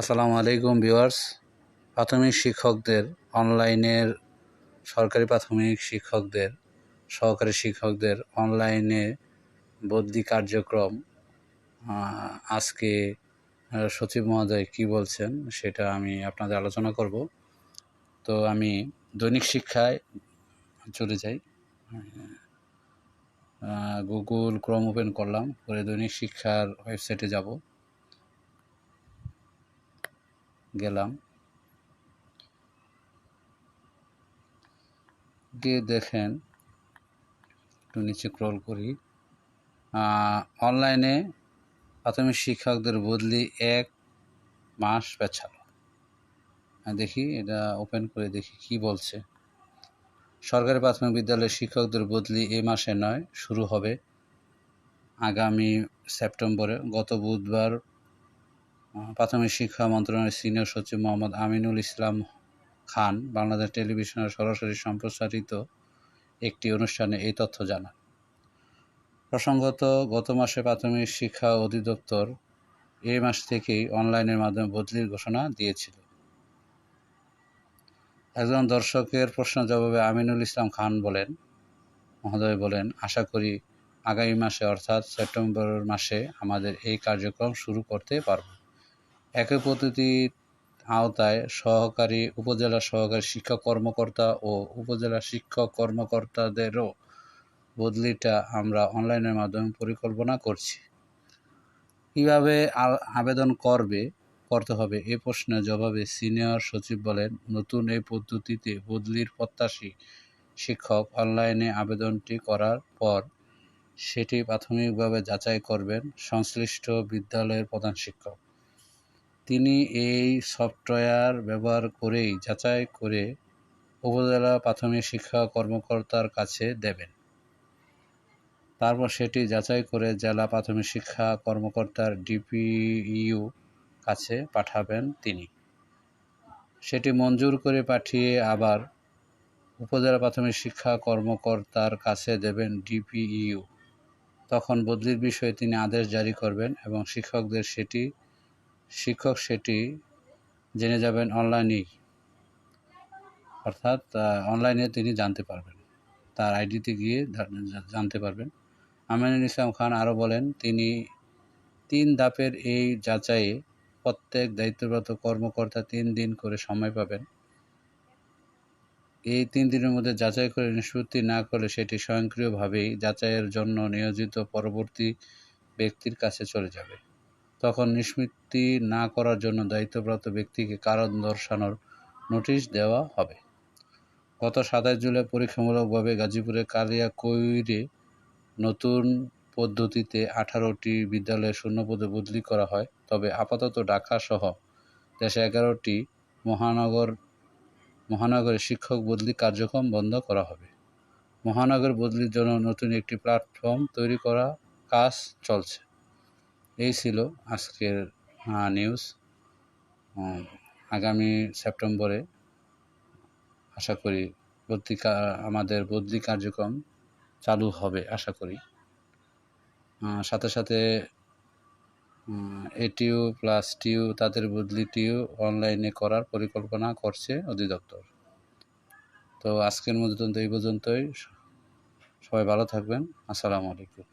আসসালামু আলাইকুম ভিউয়ার্স। প্রাথমিক শিক্ষকদের অনলাইনের সরকারি প্রাথমিক শিক্ষকদের সহকারী শিক্ষকদের অনলাইনে বদলি কার্যক্রম আজকে সচিব মহোদয় কী বলছেন সেটা আমি আপনাদের আলোচনা করব। তো আমি দৈনিক শিক্ষায় চলে যাই, গুগল ক্রোম ওপেন করলাম, করে দৈনিক শিক্ষার ওয়েবসাইটে গেলাম, গিয়ে দেখেন একটু নিচে স্ক্রল করি। অনলাইনে প্রাথমিক শিক্ষকদের বদলি 1 মাস পেছালো। দেখি এটা ওপেন করে দেখি কি বলছে। সরকারি প্রাথমিক বিদ্যালয়ের শিক্ষকদের বদলি এই মাসে নয়, শুরু হবে আগামী সেপ্টেম্বরে। গত বুধবার প্রাথমিক শিক্ষা মন্ত্রণালয়ের সিনিয়র সচিব মোহাম্মদ আমিনুল ইসলাম খান বাংলাদেশ টেলিভিশনের সরাসরি সম্প্রচারিত একটি অনুষ্ঠানে এই তথ্য জানান। প্রসঙ্গত, গত মাসে প্রাথমিক শিক্ষা অধিদপ্তর এই মাস থেকেই অনলাইনের মাধ্যমে বদলির ঘোষণা দিয়েছিল। একজন দর্শকের প্রশ্নের জবাবে আমিনুল ইসলাম খান মহোদয় বলেন, আশা করি আগামী মাসে অর্থাৎ সেপ্টেম্বর মাসে আমাদের এই কার্যক্রম শুরু করতে পারব। একই পদ্ধতির আওতায় উপজেলা সহকারী শিক্ষা কর্মকর্তা ও উপজেলা শিক্ষক কর্মকর্তাদেরও বদলিটা আমরা অনলাইনের মাধ্যমে পরিকল্পনা করছি। কীভাবে আবেদন করতে হবে এ প্রশ্নের জবাবে সিনিয়র সচিব বলেন, নতুন এই পদ্ধতিতে বদলির প্রত্যাশী শিক্ষক অনলাইনে আবেদনটি করার পর সেটি প্রাথমিকভাবে যাচাই করবেন সংশ্লিষ্ট বিদ্যালয়ের প্রধান শিক্ষক। তিনি এই সফটওয়্যার ব্যবহার করেই যাচাই করে উপজেলা প্রাথমিক শিক্ষা কর্মকর্তার কাছে দেবেন। তারপর সেটি যাচাই করে জেলা প্রাথমিক শিক্ষা কর্মকর্তার ডিপিইউ কাছে পাঠাবেন তিনি। সেটি মঞ্জুর করে পাঠিয়ে আবার উপজেলা প্রাথমিক শিক্ষা কর্মকর্তার কাছে দেবেন ডিপিইউ। তখন বদলির বিষয়ে তিনি আদেশ জারি করবেন এবং শিক্ষক সেটি জেনে যাবেন অনলাইনেই, অর্থাৎ অনলাইনে তিনি জানতে পারবেন, তার আইডিতে গিয়ে জানতে পারবেন। আমিনুল ইসলাম খান আরও বলেন, তিনি 3 ধাপের এই যাচাইয়ে প্রত্যেক দায়িত্বরত কর্মকর্তা 3 দিন করে সময় পাবেন। এই 3 দিনের মধ্যে যাচাই করে নিষ্পত্তি না করলে সেটি স্বয়ংক্রিয়ভাবেই যাচাইয়ের জন্য নিয়োজিত পরবর্তী ব্যক্তির কাছে চলে যাবে। তখন নিষ্পত্তি না করার জন্য দায়িত্বপ্রাপ্ত ব্যক্তিকে কারণ দর্শানোর নোটিশ দেওয়া হবে। গত 27 জুলাই পরীক্ষামূলকভাবে গাজীপুরের কালিয়াকৈরে নতুন পদ্ধতিতে 18টি বিদ্যালয়ে শূন্যপদে বদলি করা হয়। তবে আপাতত ঢাকাসহ দেশে 11টি মহানগরে শিক্ষক বদলি কার্যক্রম বন্ধ করা হবে। মহানগর বদলির জন্য নতুন একটি প্ল্যাটফর্ম তৈরি করা কাজ চলছে। এই ছিল আজকের নিউজ। আগামী সেপ্টেম্বরে আশা করি আমাদের বদলি কার্যক্রম চালু হবে আশা করি। সাথে সাথে এটিইউ প্লাস টিইউ তাদের বদলিটিও অনলাইনে করার পরিকল্পনা করছে অধিদপ্তর। তো আজকের মতো এই পর্যন্তই। সবাই ভালো থাকবেন। আসসালামু আলাইকুম।